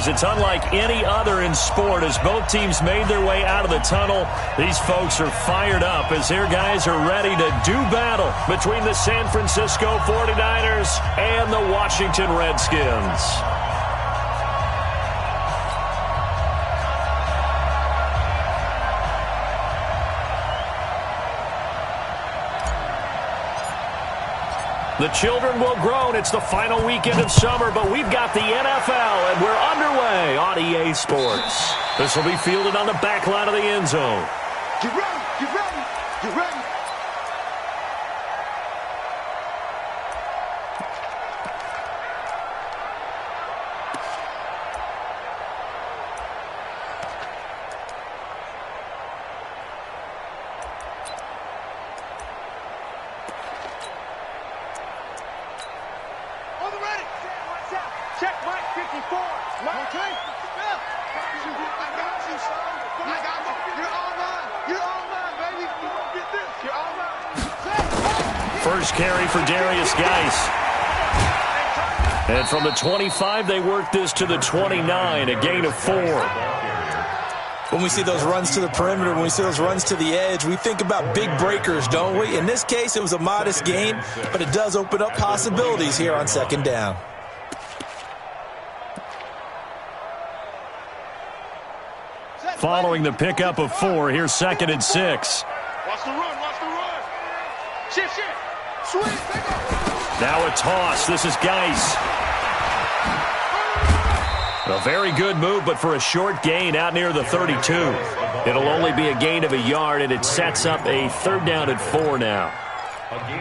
fans. It's unlike any other in sport as both teams made their way out of the tunnel. These folks are fired up as their guys are ready to do battle between the San Francisco 49ers and the Washington Redskins. The children will groan. It's the final weekend of summer, but we've got the NFL, and we're underway on EA Sports. This will be fielded on the back line of the end zone. Get ready, get ready, get ready. Check Mike 54. Mike, okay. I got you, son. I got you. You're all mine. You're all mine, baby. You won't get this. You're all mine. First carry for Darius Geis. And from the 25, they work this to the 29, a gain of 4. When we see those runs to the perimeter, when we see those runs to the edge, we think about big breakers, don't we? In this case, it was a modest gain, but it does open up possibilities here on second down. Following the pickup of 4, here's 2nd and 6. Watch the run, watch the run. Shit. Sweet, now a toss. This is Geis. A very good move, but for a short gain out near the 32. It'll only be a gain of a yard, and it sets up a 3rd down and 4 now.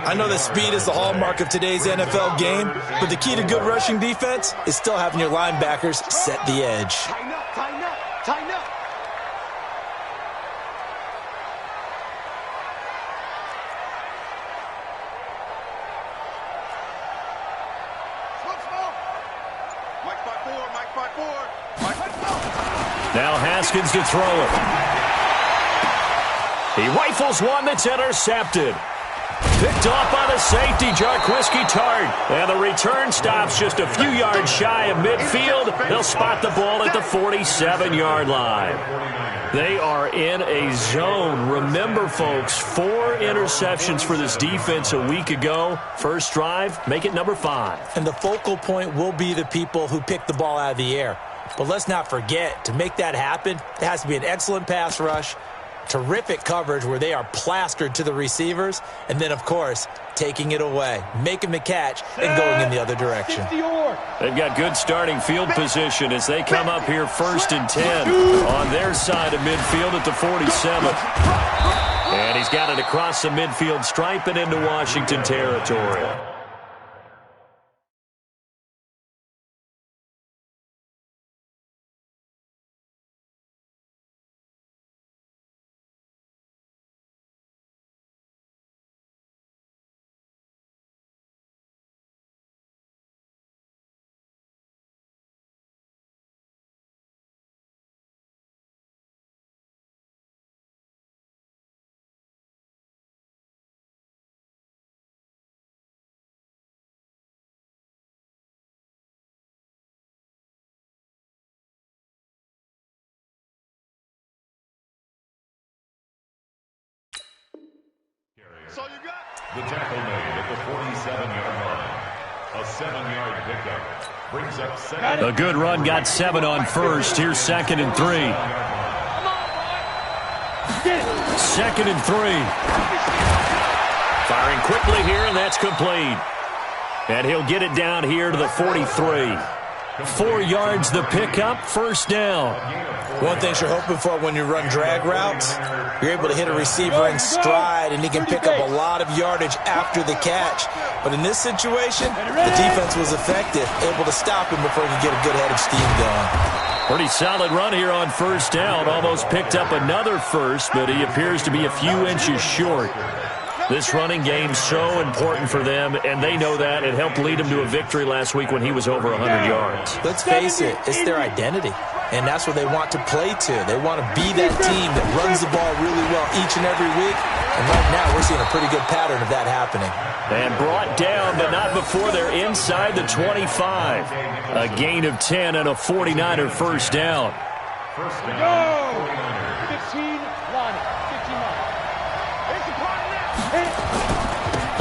I know that speed is the hallmark of today's NFL game, but the key to good rushing defense is still having your linebackers set the edge. Tighten up, tighten up, tighten up. Now Haskins to throw it. He rifles one that's intercepted. Picked off by the safety, Jarquiski Tart. And the return stops just a few yards shy of midfield. They'll spot the ball at the 47-yard line. They are in a zone. Remember, folks, 4 interceptions for this defense a week ago. First drive, make it number 5. And the focal point will be the people who pick the ball out of the air. But let's not forget, to make that happen, there has to be an excellent pass rush, terrific coverage where they are plastered to the receivers, and then, of course, taking it away, making the catch, and going in the other direction. They've got good starting field position as they come up here 1st and 10 on their side of midfield at the 47. And he's got it across the midfield stripe and into Washington territory. That's all you got. The tackle made at the 47-yard line. A 7-yard pickup brings up 7. A good run got 7 on first. Here's 2nd and 3. 2nd and 3. Firing quickly here, and that's complete. And he'll get it down here to the 43. 4 yards the pickup, 1st down. One thing you're hoping for when you run drag routes, you're able to hit a receiver in stride, and he can pick up a lot of yardage after the catch. But in this situation, the defense was effective, able to stop him before he could get a good head of steam going. Pretty solid run here on 1st down. Almost picked up another first, but he appears to be a few inches short. This running game so important for them, and they know that. It helped lead them to a victory last week when he was over 100 yards. Let's face it, it's their identity, and that's what they want to play to. They want to be that team that runs the ball really well each and every week, And right now, we're seeing a pretty good pattern of that happening. And brought down, but not before they're inside the 25. A gain of 10 and a 49er first down. First down, Go! 49ers. 15 line. 15 line. Here's the partner.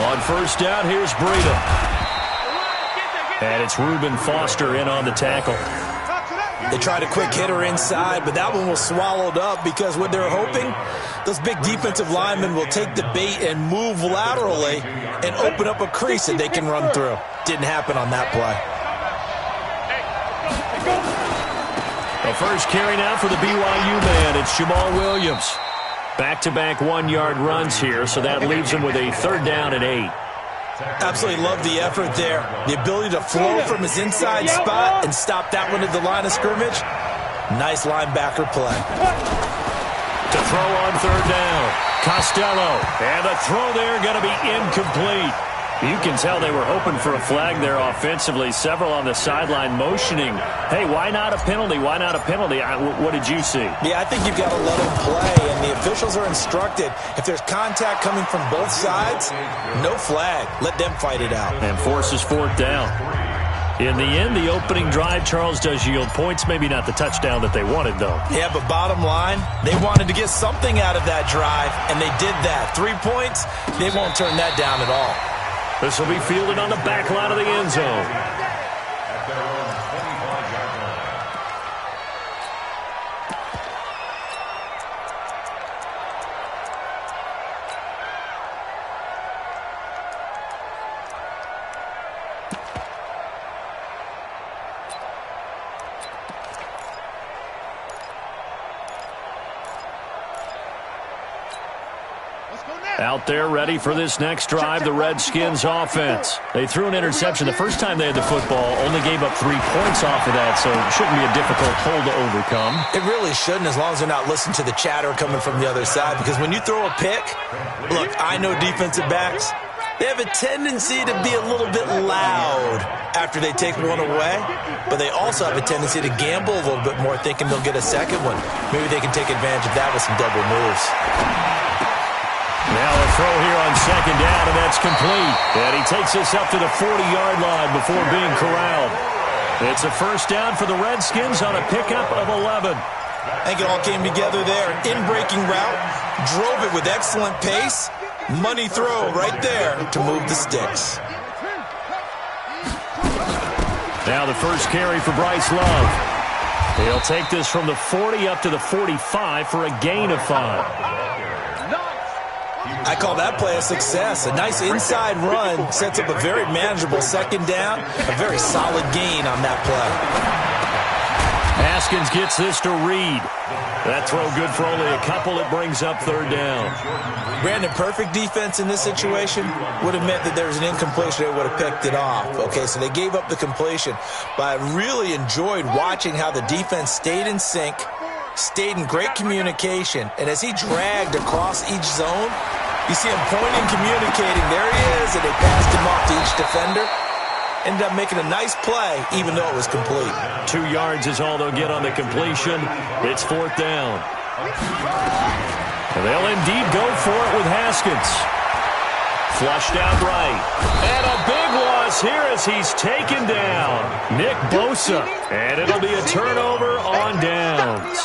On first down, here's Breida. And it's Reuben Foster in on the tackle. They tried a quick hitter inside, but that one was swallowed up because what they're hoping, those big defensive linemen will take the bait and move laterally and open up a crease that they can run through. Didn't happen on that play. The first carry now for the BYU man. It's Jamal Williams. Back-to-back one-yard runs here, so that leaves him with a third down and 8. Absolutely love the effort there. The ability to flow from his inside spot and stop that one at the line of scrimmage. Nice linebacker play. To throw on third down, Costello. And the throw there going to be incomplete. You can tell they were hoping for a flag there offensively. Several on the sideline motioning, hey, why not a penalty? Why not a penalty? What did you see? Yeah, I think you've got to let them play, and the officials are instructed. If there's contact coming from both sides, no flag. Let them fight it out. And forces fourth down. In the end, the opening drive, Charles, does yield points. Maybe not the touchdown that they wanted, though. Yeah, but bottom line, they wanted to get something out of that drive, and they did that. 3 points, they won't turn that down at all. This will be fielded on the back line of the end zone. At their own 25-yard line. Out there ready for this next drive, the Redskins offense. They threw an interception the first time they had the football, only gave up 3 points off of that, so it shouldn't be a difficult hole to overcome. It really shouldn't, as long as they're not listening to the chatter coming from the other side, because when you throw a pick, look, I know defensive backs, they have a tendency to be a little bit loud after they take one away, but they also have a tendency to gamble a little bit more, thinking they'll get a second one. Maybe they can take advantage of that with some double moves. Now a throw here on second down, and that's complete. And he takes us up to the 40-yard line before being corralled. It's a first down for the Redskins on a pickup of 11. I think it all came together there. An in-breaking route, drove it with excellent pace. Money throw right there to move the sticks. Now the first carry for Bryce Love. He'll take this from the 40 up to the 45 for a gain of 5. I call that play a success. A nice inside run sets up a very manageable second down. A very solid gain on that play. Haskins gets this to Reed. That throw good for only a couple. It brings up third down. Brandon, perfect defense in this situation would have meant that there was an incompletion. They would have picked it off. Okay, so they gave up the completion. But I really enjoyed watching how the defense stayed in sync, stayed in great communication. And as he dragged across each zone, you see him pointing, communicating. There he is, and they passed him off to each defender. Ended up making a nice play, even though it was complete. 2 yards is all they'll get on the completion. It's fourth down. And they'll indeed go for it with Haskins. Flushed out right. And a big loss here as he's taken down. Nick Bosa. And it'll be a turnover on downs.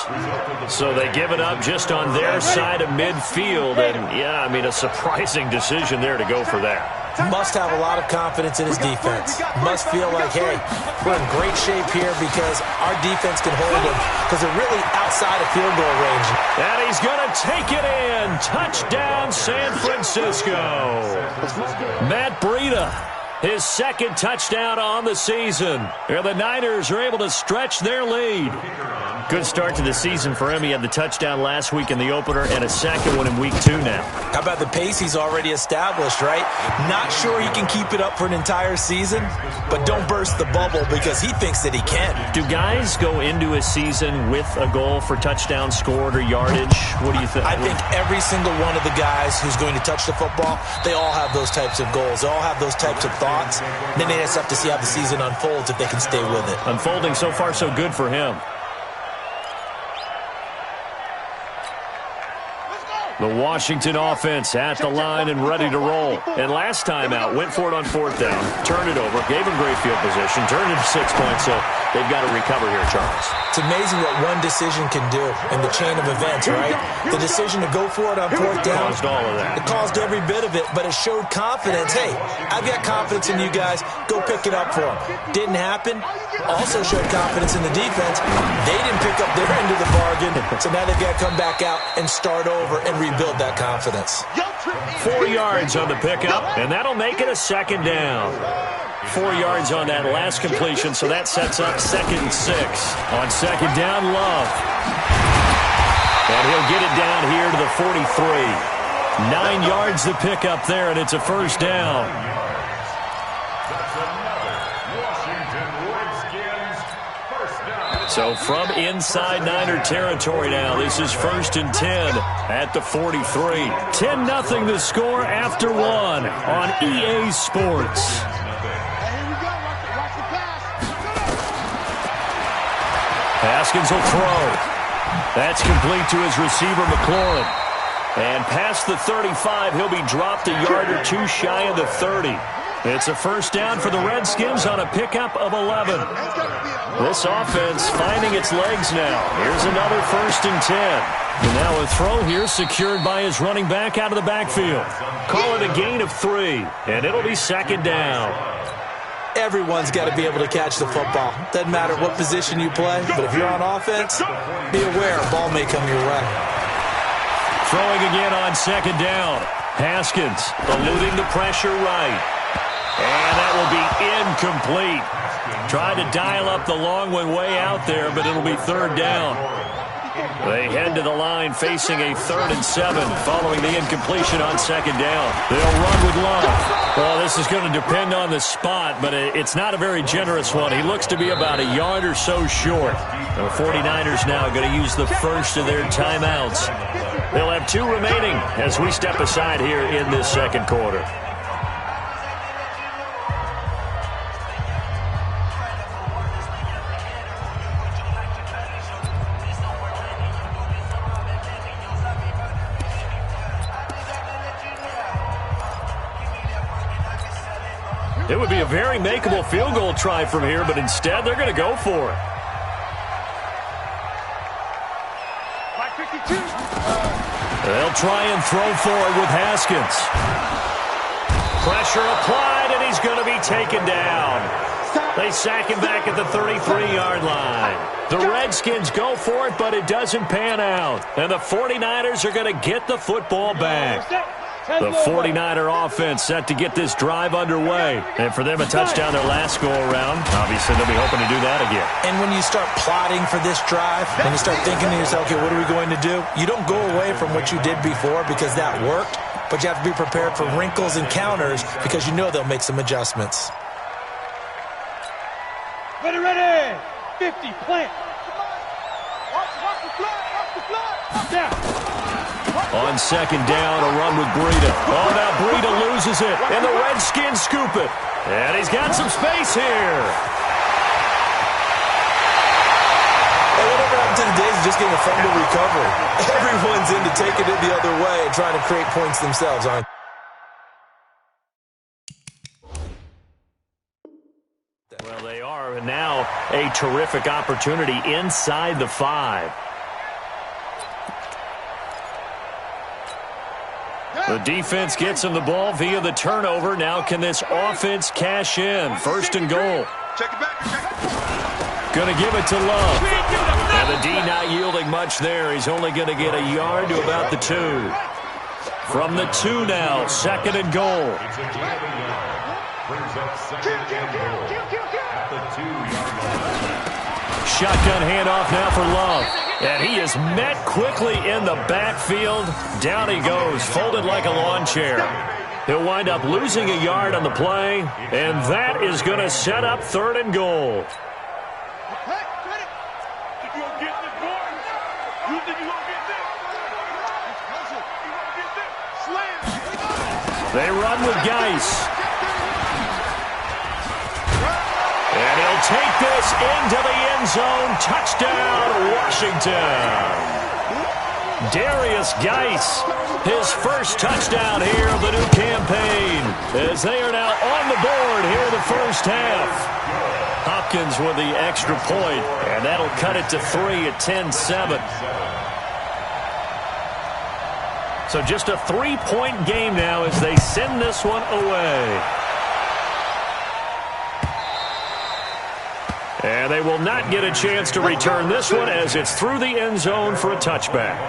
So they give it up just on their side of midfield. And, yeah, I mean, a surprising decision there to go for that. Must have a lot of confidence in his defense. Must feel like, hey, we're in great shape here because our defense can hold them because they're really outside of field goal range. And he's going to take it in. Touchdown, San Francisco. Matt Breida, his second touchdown on the season. And the Niners are able to stretch their lead. Good start to the season for him. He had the touchdown last week in the opener and a second one in week 2 now. How about the pace he's already established, right? Not sure he can keep it up for an entire season, but don't burst the bubble because he thinks that he can. Do guys go into a season with a goal for touchdown scored or yardage? What do you think? I think every single one of the guys who's going to touch the football, they all have those types of goals. They all have those types of thoughts. Then they just have to see how the season unfolds if they can stay with it. Unfolding so far so good for him. The Washington offense at the line and ready to roll. And last time out, went for it on 4th down, turned it over, gave him great field position, turned it to 6 points, so they've got to recover here, Charles. It's amazing what one decision can do in the chain of events, right? The decision to go for it on 4th down. Caused all of that. It caused every bit of it, but it showed confidence. Hey, I've got confidence in you guys. Go pick it up for them. Didn't happen. Also showed confidence in the defense. They didn't pick up their end of the bargain, so now they've got to come back out and start over and rebuild that confidence. 4 yards on the pickup, and that'll make it a 2nd down. 4 yards on that last completion, so that sets up 2nd and 6. On 2nd down, Love. And he'll get it down here to the 43. 9 yards the pickup there, and it's a 1st down. So from inside Niner territory now, this is 1st and 10 at the 43. 10-0 the score after 1 on EA Sports. Haskins will throw. That's complete to his receiver, McLaurin. And past the 35, he'll be dropped a yard or two shy of the 30. It's a 1st down for the Redskins on a pickup of 11. This offense finding its legs now. Here's another 1st and 10. And now a throw here secured by his running back out of the backfield. Call it a gain of 3, and it'll be 2nd down. Everyone's got to be able to catch the football. Doesn't matter what position you play, but if you're on offense, be aware a ball may come your way. Throwing again on 2nd down. Haskins eluding the pressure right. And that will be incomplete. Tried to dial up the long one way out there, but it'll be 3rd down. They head to the line facing a 3rd and 7 following the incompletion on 2nd down. They'll run with Love. Well, this is going to depend on the spot, but it's not a very generous one. He looks to be about a yard or so short. The 49ers now going to use the first of their timeouts. They'll have 2 remaining as we step aside here in this 2nd quarter. It would be a very makeable field goal try from here, but instead they're going to go for it. They'll try and throw forward with Haskins. Pressure applied, and he's going to be taken down. They sack him back at the 33-yard line. The Redskins go for it, but it doesn't pan out. And the 49ers are going to get the football back. The 49er offense set to get this drive underway. And for them, a touchdown their last go-around. Obviously, they'll be hoping to do that again. And when you start plotting for this drive, and you start thinking to yourself, okay, what are we going to do? You don't go away from what you did before because that worked, but you have to be prepared for wrinkles and counters because you know they'll make some adjustments. Ready, ready. 50, plant. Watch the fly, watch the fly. Down. On 2nd down, a run with Breida. Oh, now Breida loses it, and the Redskins scoop it. And he's got some space here. Hey, whatever happened to the days of just getting a fumble recovery? Everyone's into taking it the other way and trying to create points themselves, aren't they? Well, they are, and now a terrific opportunity inside the 5. The defense gets him the ball via the turnover. Now can this offense cash in? 1st and goal. Going to give it to Love. And the D not yielding much there. He's only going to get a yard to about the 2. From the 2 now, 2nd and goal. Brings up 2nd and goal at the 2-yard line. Shotgun handoff now for Love. And he is met quickly in the backfield. Down he goes, folded like a lawn chair. He'll wind up losing a yard on the play, and that is going to set up 3rd and goal. They run with Geis. And he'll take this into the end zone. Touchdown, Washington. Darius Geis, his first touchdown here of the new campaign, as they are now on the board here in the first half. Hopkins with the extra point, and that'll cut it to 3 at 10-7. So just a 3-point game now as they send this one away. And they will not get a chance to return this one as it's through the end zone for a touchback.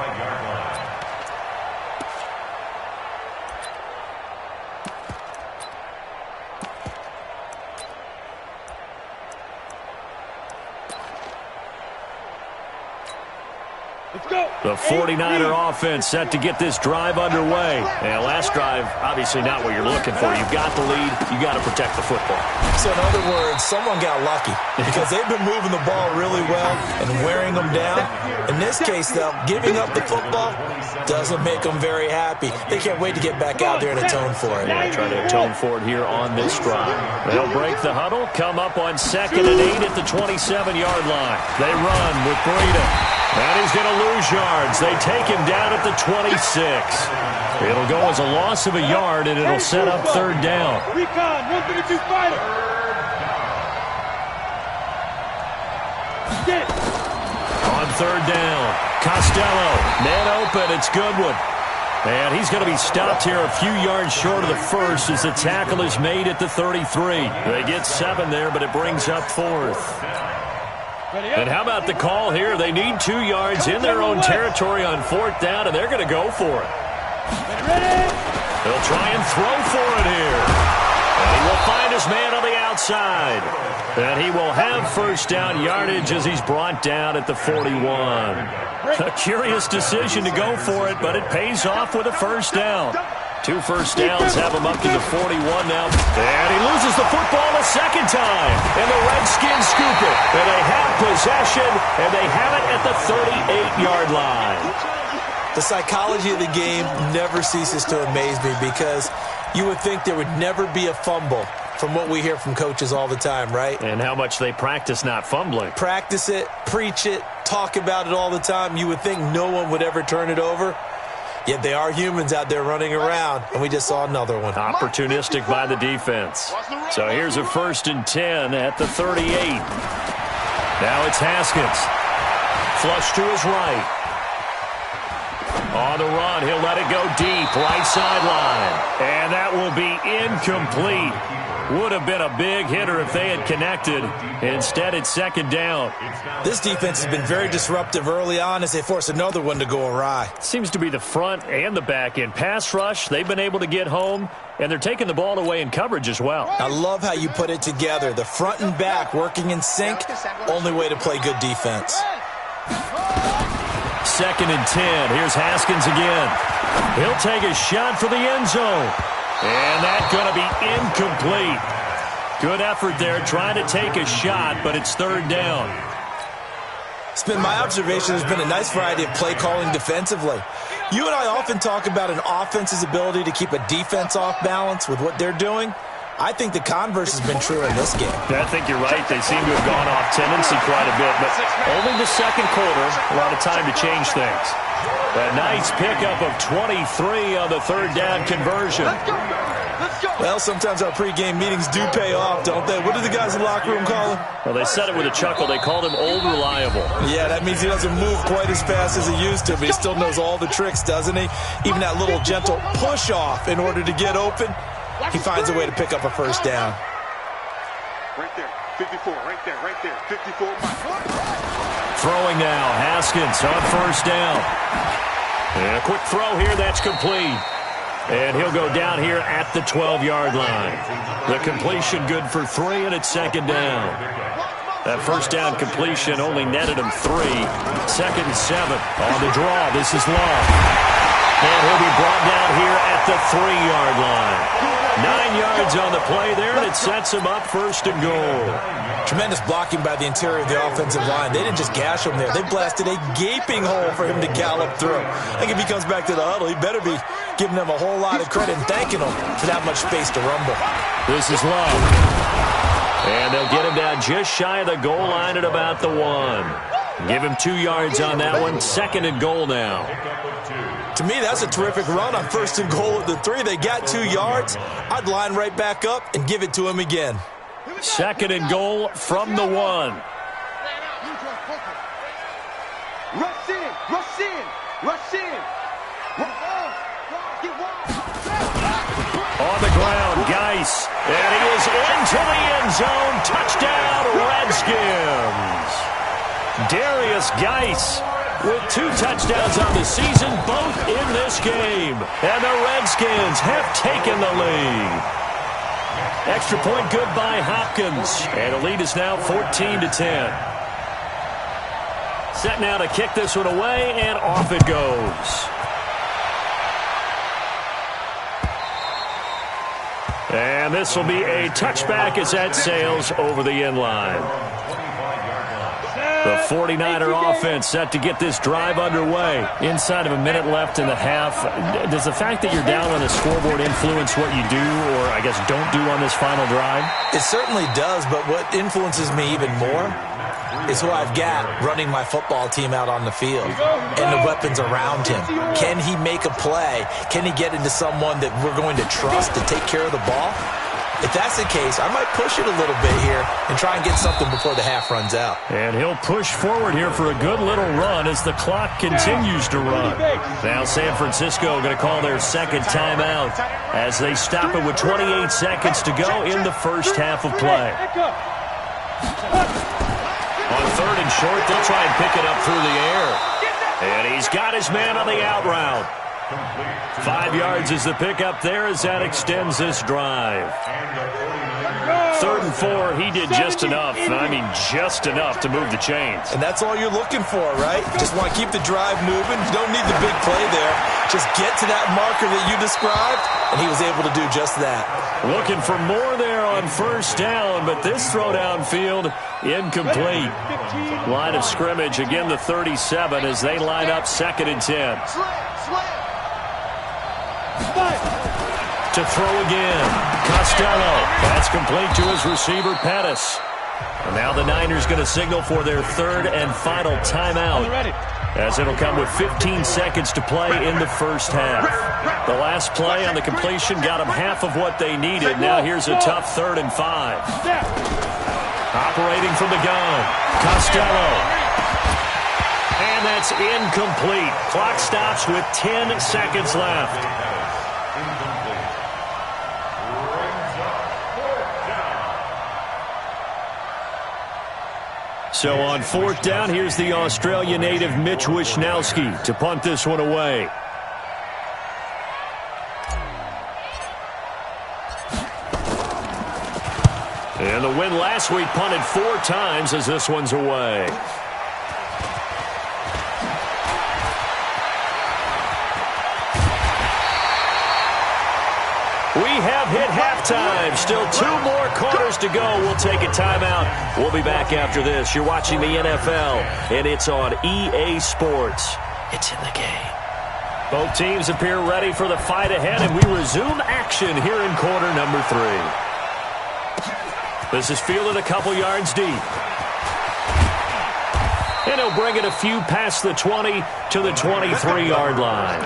The 49er offense set to get this drive underway. And last drive, obviously not what you're looking for. You've got the lead. You got to protect the football. So in other words, someone got lucky because they've been moving the ball really well and wearing them down. In this case, though, giving up the football doesn't make them very happy. They can't wait to get back out there and atone for it. Yeah, try to atone for it here on this drive. They'll break the huddle, come up on 2nd and 8 at the 27-yard line. They run with Breida. And he's going to lose yards. They take him down at the 26. It'll go as a loss of a yard, and it'll set up 3rd down. Recon, 132 fighter. Get it. On 3rd down, Costello, man open, it's Goodwin. And he's going to be stopped here a few yards short of the first as the tackle is made at the 33. They get 7 there, but it brings up 4th. And how about the call here? They need 2 yards in their own territory on 4th down, and they're going to go for it. They'll try and throw for it here. And he will find his man on the outside. And he will have 1st down yardage as he's brought down at the 41. A curious decision to go for it, but it pays off with a 1st down. 2 first downs have him up to the 41 now. And he loses the football a 2nd time. And the Redskins scoop it. And they have possession, and they have it at the 38-yard line. The psychology of the game never ceases to amaze me because you would think there would never be a fumble from what we hear from coaches all the time, right? And how much they practice not fumbling. Practice it, preach it, talk about it all the time. You would think no one would ever turn it over. Yet they are humans out there running around, and we just saw another one. Opportunistic by the defense. So here's a 1st and 10 at the 38. Now it's Haskins. Flush to his right. On the run, he'll let it go deep, right sideline. And that will be incomplete. Would have been a big hitter if they had connected. Instead, it's 2nd down. This defense has been very disruptive early on as they force another one to go awry. Seems to be the front and the back end. Pass rush, they've been able to get home, and they're taking the ball away in coverage as well. I love how you put it together. The front and back working in sync, only way to play good defense. 2nd and 10. Here's Haskins again. He'll take a shot for the end zone. And that's going to be incomplete. Good effort there trying to take a shot, but it's 3rd down. It's been my observation there's been a nice variety of play calling defensively. You and I often talk about an offense's ability to keep a defense off balance with what they're doing. I think the converse has been true in this game. I think you're right. They seem to have gone off tendency quite a bit, but only the 2nd quarter, a lot of time to change things. A nice pickup of 23 on the 3rd down conversion. Well, sometimes our pregame meetings do pay off, don't they? What do the guys in the locker room call him? Well, they said it with a chuckle. They called him Old Reliable. Yeah, that means he doesn't move quite as fast as he used to, but he still knows all the tricks, doesn't he? Even that little gentle push-off in order to get open. He finds a way to pick up a 1st down. Right there, 54, right there, 54. Throwing now, Haskins on 1st down. And a quick throw here, that's complete. And he'll go down here at the 12-yard line. The completion good for 3, and it's 2nd down. That 1st down completion only netted him 3. 2nd and 7 on the draw. This is Love. And he'll be brought down here at the 3-yard line. 9 yards on the play there, and it sets him up 1st and goal. Tremendous blocking by the interior of the offensive line. They didn't just gash him there. They blasted a gaping hole for him to gallop through. I think if he comes back to the huddle, he better be giving them a whole lot of credit and thanking them for that much space to rumble. This is Love. And they'll get him down just shy of the goal line at about the 1. Give him 2 yards on that one. 2nd and goal now. To me, that's a terrific run on 1st and goal at the 3. They got 2 yards. I'd line right back up and give it to him again. 2nd and goal from the 1. Rush in, rush in, rush in. On the ground, Geis. And he is into the end zone. Touchdown, Redskins. Darius Geis with 2 touchdowns on the season, both in this game. And the Redskins have taken the lead. Extra point good by Hopkins. And the lead is now 14-10. Set now to kick this one away, and off it goes. And this will be a touchback as that sails over the end line. The 49er offense set to get this drive underway. Inside of a minute left in the half. Does the fact that you're down on the scoreboard influence what you do, or I guess don't do on this final drive? It certainly does, but what influences me even more is who I've got running my football team out on the field and the weapons around him. Can he make a play? Can he get into someone that we're going to trust to take care of the ball? If that's the case, I might push it a little bit here and try and get something before the half runs out. And he'll push forward here for a good little run as the clock continues to run. Now San Francisco going to call their 2nd timeout as they stop it with 28 seconds to go in the first half of play. On 3rd and short, they'll try and pick it up through the air. And he's got his man on the out route. 5 yards is the pickup there as that extends this drive. 3rd and 4, he did just enough. I mean, just enough to move the chains. And that's all you're looking for, right? Just want to keep the drive moving. You don't need the big play there. Just get to that marker that you described, and he was able to do just that. Looking for more there on 1st down, but this throw downfield incomplete. Line of scrimmage, again the 37 as they line up 2nd and 10. To throw again, Costello. That's complete to his receiver, Pettis. And now the Niners going to signal for their 3rd and final timeout, as it'll come with 15 seconds to play in the first half. The last play on the completion got them half of what they needed. Now here's a tough 3rd and 5. Operating from the gun, Costello. And that's incomplete. Clock stops with 10 seconds left. So on 4th down, here's the Australia native Mitch Wishnowsky to punt this one away. And the win last week punted 4 times as this one's away. We have hit halftime. Still 2 more quarters to go. We'll take a timeout. We'll be back after this. You're watching the NFL, and it's on EA Sports. It's in the game. Both teams appear ready for the fight ahead, and we resume action here in quarter number 3. This is fielded a couple yards deep. And he'll bring it a few past the 20 to the 23-yard line.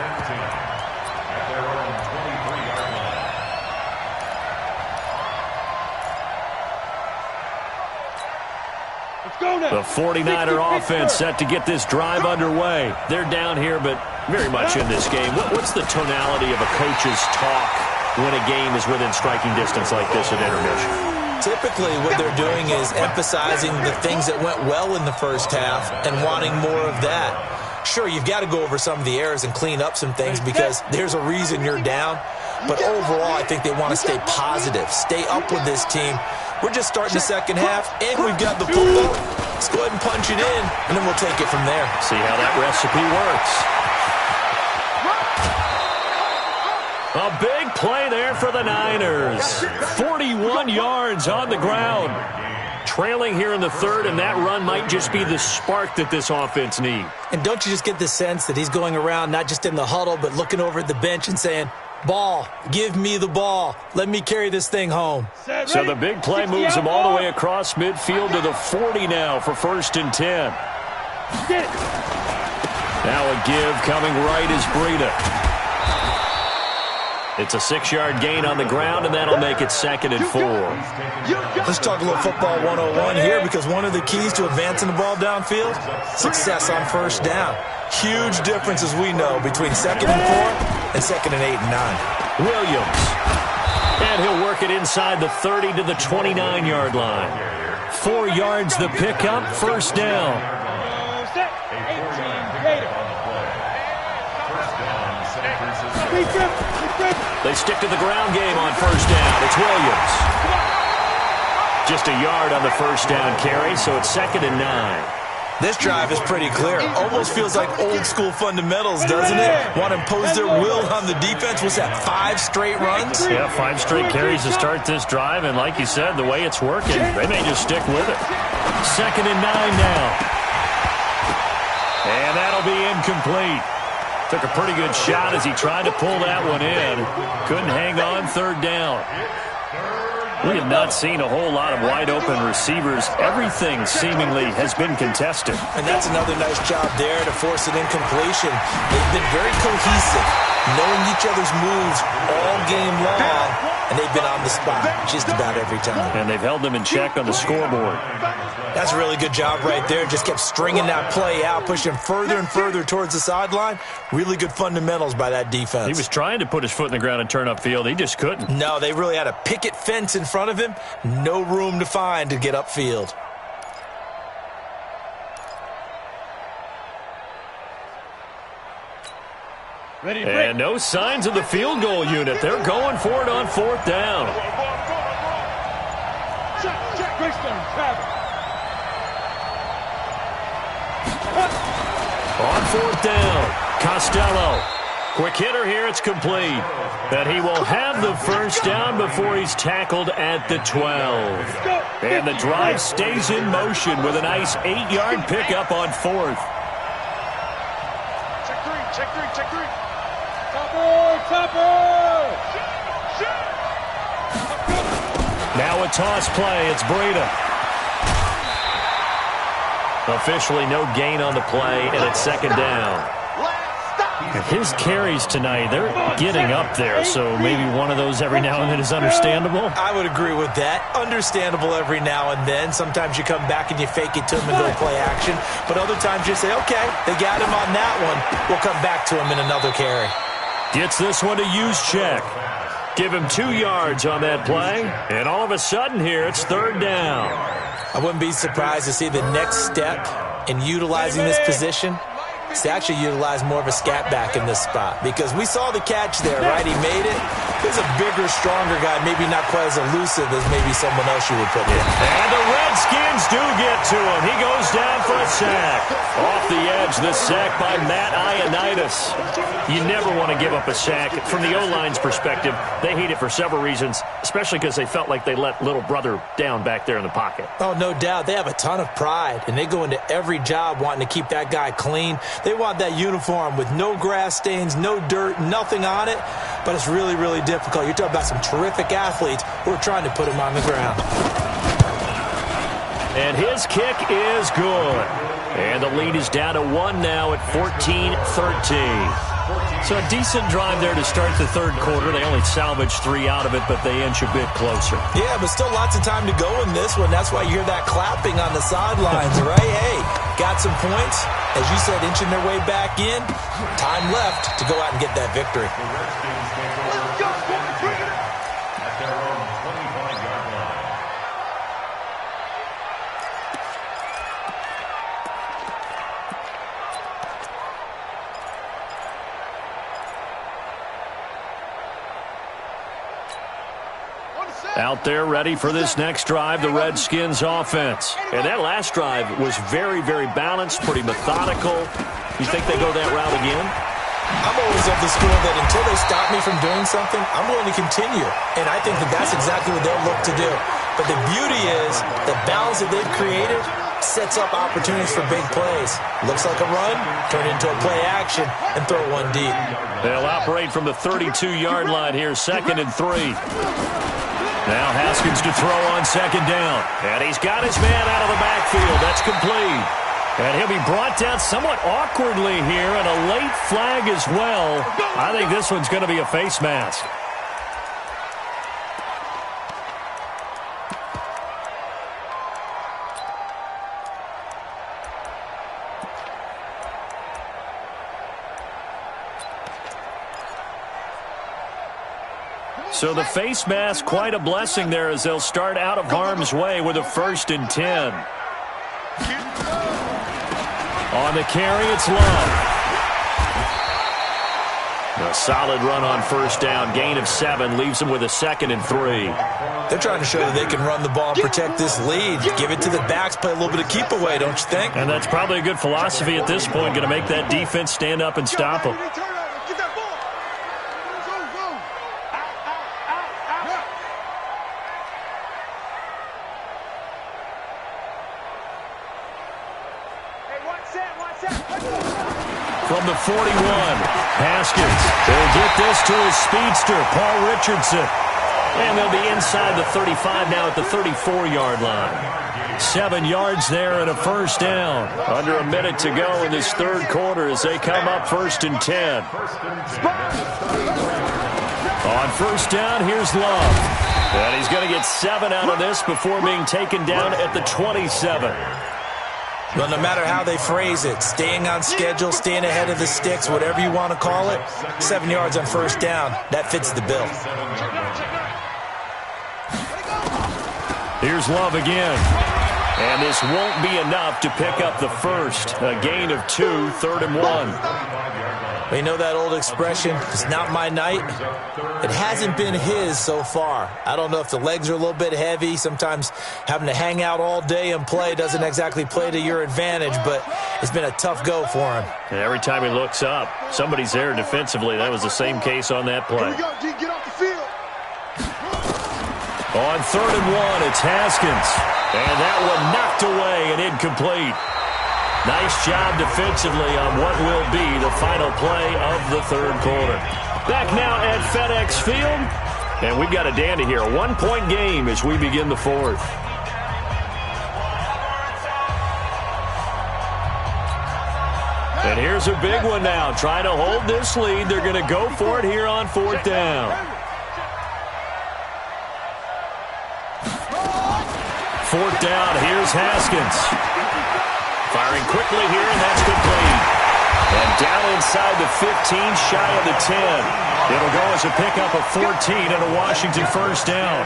The 49er offense set to get this drive underway. They're down here, but very much in this game. What's the tonality of a coach's talk when a game is within striking distance like this at intermission? Typically, what they're doing is emphasizing the things that went well in the first half and wanting more of that. Sure, you've got to go over some of the errors and clean up some things because there's a reason you're down. But overall, I think they want to stay positive, stay up with this team. We're just starting the second half, and we've got the football. Let's go ahead and punch it in, and then we'll take it from there. See how that recipe works. A big play there for the Niners. 41 yards on the ground. Trailing here in the 3rd, and that run might just be the spark that this offense needs. And don't you just get the sense that he's going around not just in the huddle, but looking over at the bench and saying, ball, give me the ball. Let me carry this thing home. So the big play moves him all the way across midfield to the 40 now for 1st and 10. Now a give coming right is Breida. It's a 6-yard gain on the ground, and that'll make it 2nd and 4. Let's talk a little football 101 here, because one of the keys to advancing the ball downfield, success on first down. Huge difference, as we know, between 2nd and 4 and 2nd and 8 and 9. Williams. And he'll work it inside the 30 to the 29-yard line. 4 yards the pickup, first down. They stick to the ground game on first down. It's Williams. Just a yard on the first down carry, so it's 2nd and 9. This drive is pretty clear. Almost feels like old-school fundamentals, doesn't it? Want to impose their will on the defense. What's that, 5 straight runs? Yeah, 5 straight carries to start this drive, and like you said, the way it's working, they may just stick with it. 2nd and 9 now. And that'll be incomplete. Took a pretty good shot as he tried to pull that one in. Couldn't hang on, 3rd down. We have not seen a whole lot of wide-open receivers. Everything seemingly has been contested. And that's another nice job there to force an incompletion. They've been very cohesive, knowing each other's moves all game long, and they've been on the spot just about every time. And they've held them in check on the scoreboard. That's a really good job right there. Just kept stringing that play out, pushing further and further towards the sideline. Really good fundamentals by that defense. He was trying to put his foot in the ground and turn upfield. He just couldn't. No, they really had a picket fence in front of him. No room to find to get upfield. And no signs of the field goal unit. They're going for it on 4th down. On 4th down, Costello. Quick hitter here, it's complete. And he will have the first down before he's tackled at the 12. And the drive stays in motion with a nice 8-yard pickup on 4th. Check 3, check 3, check 3. Now a toss play, it's Breida. Officially no gain on the play, and it's 2nd down. His carries tonight, they're getting up there, so maybe one of those every now and then is understandable. I would agree with that. Understandable every now and then. Sometimes you come back and you fake it to him and go play action. But other times you say, okay, they got him on that one. We'll come back to him in another carry. Gets this one to use check. Give him 2 yards on that play, and all of a sudden here, it's 3rd down. I wouldn't be surprised to see the next step in utilizing this position is to actually utilize more of a scat back in this spot, because we saw the catch there, right? He made it. He's a bigger, stronger guy, maybe not quite as elusive as maybe someone else you would put in. And the Redskins do get to him. He goes down for a sack. Off the edge, the sack by Malignant84's. You never want to give up a sack. From the O-line's perspective, they hate it for several reasons, especially because they felt like they let little brother down back there in the pocket. Oh, no doubt. They have a ton of pride, and they go into every job wanting to keep that guy clean. They want that uniform with no grass stains, no dirt, nothing on it, but it's really, really difficult. You're talking about some terrific athletes who are trying to put him on the ground. And his kick is good. And the lead is down to 1 now at 14-13. So a decent drive there to start the 3rd quarter. They only salvaged 3 out of it, but they inch a bit closer. Yeah, but still lots of time to go in this one. That's why you hear that clapping on the sidelines, right? Hey, got some points. As you said, inching their way back in. Time left to go out and get that victory. Out there ready for this next drive, the Redskins offense. And that last drive was very, very balanced, pretty methodical. You think they go that route again? I'm always of the school that until they stop me from doing something, I'm willing to continue. And I think that that's exactly what they'll look to do. But the beauty is the balance that they've created sets up opportunities for big plays. Looks like a run, turn into a play action, and throw one deep. They'll operate from the 32-yard line here, 2nd and 3. Now Haskins to throw on 2nd down. And he's got his man out of the backfield. That's complete. And he'll be brought down somewhat awkwardly here, and a late flag as well. I think this one's going to be a face mask. So the face mask, quite a blessing there as they'll start out of harm's way with a 1st and 10. On the carry, it's Love. A solid run on 1st down. Gain of 7 leaves them with a 2nd and 3. They're trying to show that they can run the ball and protect this lead. Give it to the backs, play a little bit of keep away, don't you think? And that's probably a good philosophy at this point. Going to make that defense stand up and stop them. From the 41, Haskins. They'll get this to his speedster, Paul Richardson. And they'll be inside the 35 now at the 34-yard line. 7 yards there and a 1st down. Under a minute to go in this 3rd quarter as they come up 1st and 10. On 1st down, here's Love. And he's going to get 7 out of this before being taken down at the 27. Well, no matter how they phrase it, staying on schedule, staying ahead of the sticks, whatever you want to call it, 7 yards on 1st down, that fits the bill. Here's Love again. And this won't be enough to pick up the 1st. A gain of 2, 3rd and 1. You know that old expression, it's not my night? It hasn't been his so far. I don't know if the legs are a little bit heavy. Sometimes having to hang out all day and play doesn't exactly play to your advantage, but it's been a tough go for him. And every time he looks up, somebody's there defensively. That was the same case on that play. Here we go, G, get off the field. On 3rd and 1, it's Haskins. And that one knocked away and incomplete. Nice job defensively on what will be the final play of the 3rd quarter. Back now at FedEx Field. And we've got a dandy here. A 1-point game as we begin the 4th. And here's a big one now. Trying to hold this lead. They're going to go for it here on 4th down. 4th down. Here's Haskins. Firing quickly here, and that's complete. And down inside the 15, shy of the 10. It'll go as a pickup of 14 and a Washington 1st down.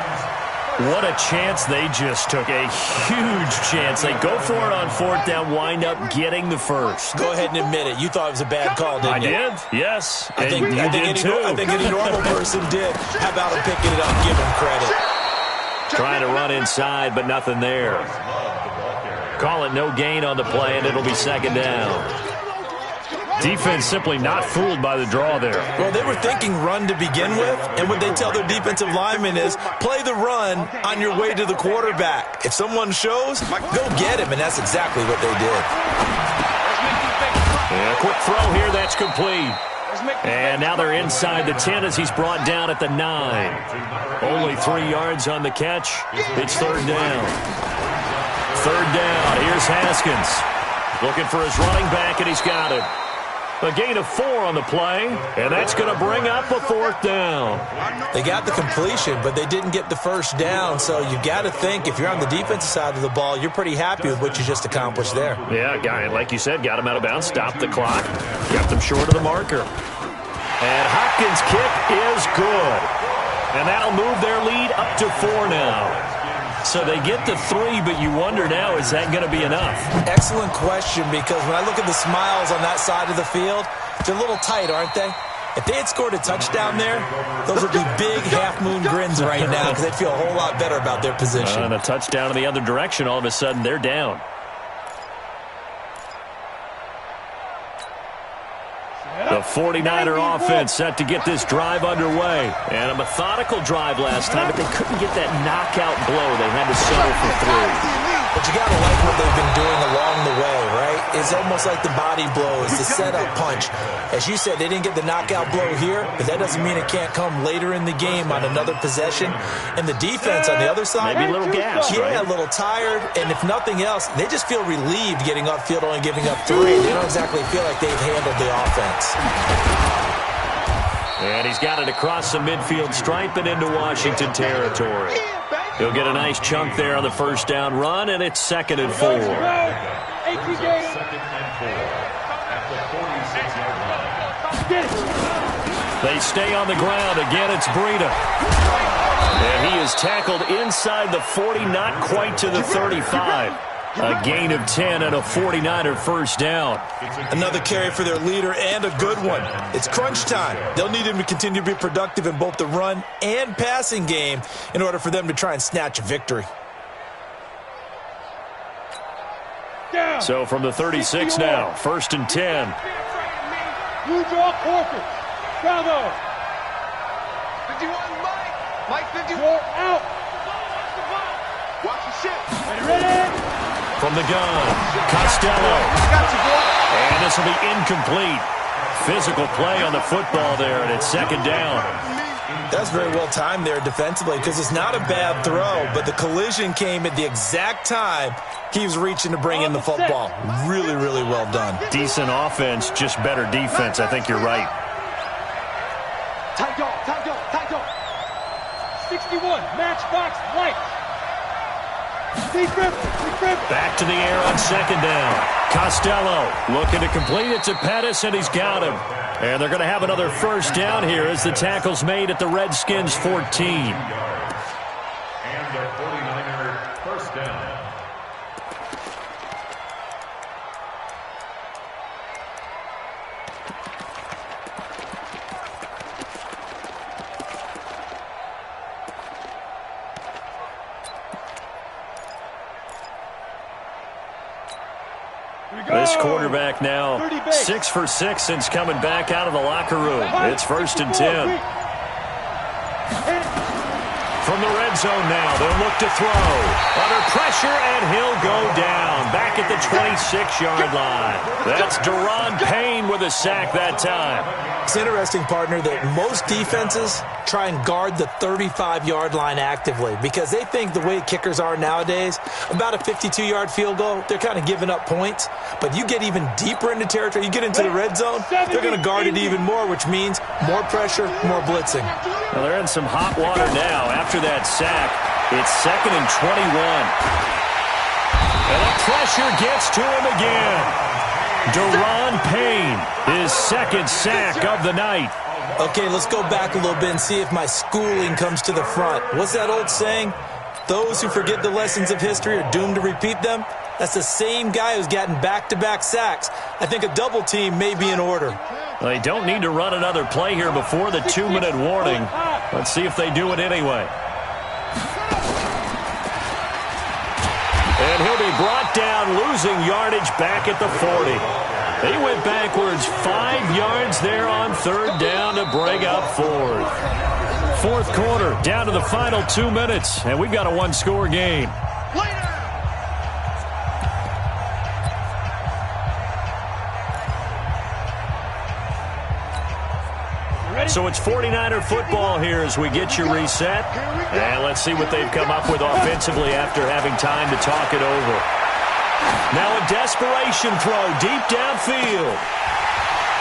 What a chance they just took. A huge chance. They go for it on 4th down, wind up getting the 1st. Go ahead and admit it. You thought it was a bad call, didn't you? I did, yes. I think any normal person did. How about him picking it up? Give him credit. Trying to run inside, but nothing there. Call it no gain on the play, and it'll be 2nd down. Defense simply not fooled by the draw there. Well, they were thinking run to begin with, and what they tell their defensive linemen is play the run on your way to the quarterback. If someone shows, go get him, and that's exactly what they did. And a quick throw here, that's complete. And now they're inside the 10 as he's brought down at the 9. Only 3 yards on the catch. It's 3rd down. 3rd down, here's Haskins. Looking for his running back, and he's got it. A gain of 4 on the play, and that's going to bring up a 4th down. They got the completion, but they didn't get the 1st down, so you got to think if you're on the defensive side of the ball, you're pretty happy with what you just accomplished there. Yeah, guy, like you said, got him out of bounds, stopped the clock, kept them short of the marker. And Hopkins' kick is good. And that'll move their lead up to 4 now. So they get the 3, but you wonder now, is that going to be enough? Excellent question, because when I look at the smiles on that side of the field, they're a little tight, aren't they? If they had scored a touchdown there, those would be big half-moon grins right now because they'd feel a whole lot better about their position. And a touchdown in the other direction, all of a sudden, they're down. The 49er offense set to get this drive underway. And a methodical drive last time, but they couldn't get that knockout blow. They had to settle for 3. But you got to like what they've been doing along the way, right? It's almost like the body blows, the setup punch. As you said, they didn't get the knockout blow here, but that doesn't mean it can't come later in the game on another possession. And the defense on the other side, maybe a little gas, yeah, right? A little tired. And if nothing else, they just feel relieved getting upfield, only giving up 3. They don't exactly feel like they've handled the offense. And he's got it across the midfield stripe and into Washington territory. He'll get a nice chunk there on the first down run, and it's 2nd and 4. Second and 4 at the 46-yard line. They stay on the ground. Again, it's Breida. And he is tackled inside the 40, not quite to the 35. A gain of 10 and a 49er first down. Another carry for their leader and a good one. It's crunch time. They'll need him to continue to be productive in both the run and passing game in order for them to try and snatch a victory. So from the 36 now, 1st and 10. You draw corpus. Bravo. 51, Mike. 51. You're out. Watch your shit. Ready? From the gun, Costello. And this will be incomplete. Physical play on the football there, and it's 2nd down. That's very well timed there defensively because it's not a bad throw, but the collision came at the exact time he was reaching to bring in the football. Really, really well done. Decent offense, just better defense. I think you're right. Tight dog. 61, matchbox light. Back to the air on 2nd down. Costello looking to complete it to Pettis, and he's got him. And they're going to have another first down here as the tackle's made at the Redskins' 14. And the 49er first down. This quarterback now 6 for 6 since coming back out of the locker room. It's 1st and 10. From the red zone now, they'll look to throw. Under pressure, and he'll go down. Back at the 26-yard line. That's Deron Payne with a sack that time. It's interesting, partner, that most defenses try and guard the 35-yard line actively because they think the way kickers are nowadays, about a 52-yard field goal, they're kind of giving up points. But you get even deeper into territory, you get into the red zone, they're going to guard it even more, which means more pressure, more blitzing. Well, they're in some hot water now. After that sack, it's 2nd and 21. And the pressure gets to him again. Deron Payne, his 2nd sack of the night. Okay, let's go back a little bit and see if my schooling comes to the front. What's that old saying? Those who forget the lessons of history are doomed to repeat them. That's the same guy who's gotten back-to-back sacks. I think a double team may be in order. They don't need to run another play here before the 2-minute warning. Let's see if they do it anyway. And he'll be brought down, losing yardage back at the 40. He went backwards 5 yards there on 3rd down to bring up 4th. 4th quarter, down to the final 2 minutes, and we've got a 1-score game. So it's 49er football here as we get you reset. And let's see what they've come up with offensively after having time to talk it over. Now a desperation throw deep downfield.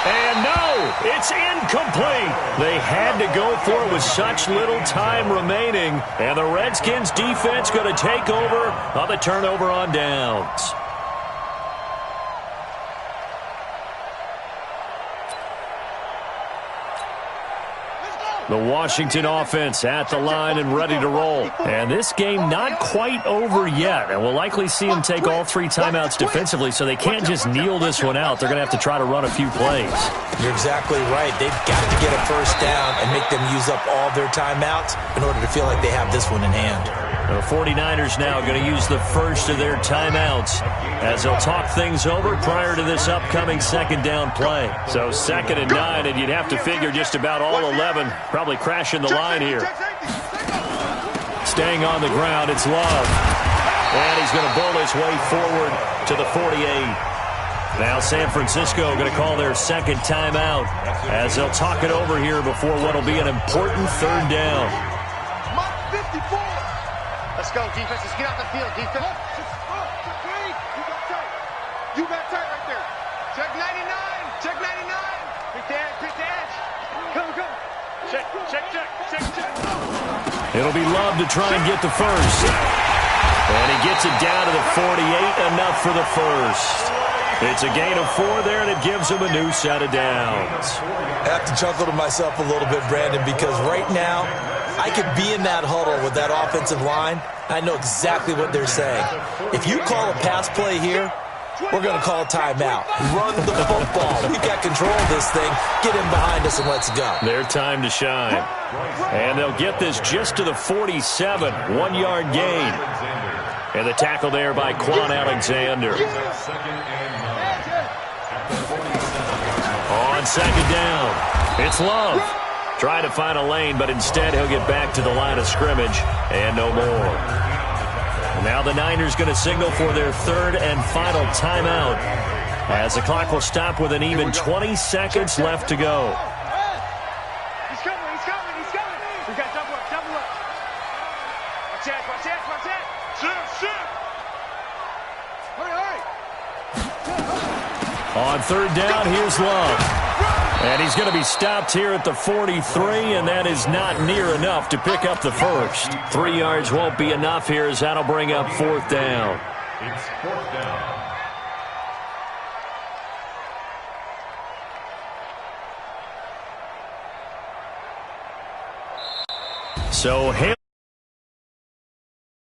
And no, it's incomplete. They had to go for it with such little time remaining. And the Redskins defense going to take over on the turnover on downs. The Washington offense at the line and ready to roll. And this game not quite over yet. And we'll likely see them take all 3 timeouts defensively, so they can't just kneel this one out. They're going to have to try to run a few plays. You're exactly right. They've got to get a first down and make them use up all their timeouts in order to feel like they have this one in hand. The 49ers now going to use the first of their timeouts as they'll talk things over prior to this upcoming 2nd down play. So 2nd and 9, and you'd have to figure just about all 11 probably crashing the line here. Staying on the ground, it's Love. And he's going to bowl his way forward to the 48. Now San Francisco going to call their second timeout as they'll talk it over here before what will be an important third down. Mark 54. Let's go, defense. Let's get out the field, defense. You got tight right there. Check 99. Check 99. Pick the edge. Pick the edge. Come. Check. It'll be Love to try and get the first. And he gets it down to the 48, enough for the first. It's a gain of 4 there, and it gives him a new set of downs. I have to chuckle to myself a little bit, Brandon, because right now I could be in that huddle with that offensive line. I know exactly what they're saying. If you call a pass play here, we're going to call a timeout. Run the football. We've got control of this thing. Get in behind us and let's go. Their time to shine. And they'll get this just to the 47, 1-yard gain. And the tackle there by Quan Alexander. On second down, it's Love. Trying to find a lane, but instead he'll get back to the line of scrimmage and no more. Now the Niners going to signal for their third and final timeout as the clock will stop with an even 20 seconds left to go. He's coming. We got double up. Watch that. Shoot. Hurry. On third down, here's Love. And he's going to be stopped here at the 43, and that is not near enough to pick up the first. 3 yards won't be enough here as that'll bring up fourth down. It's fourth down. So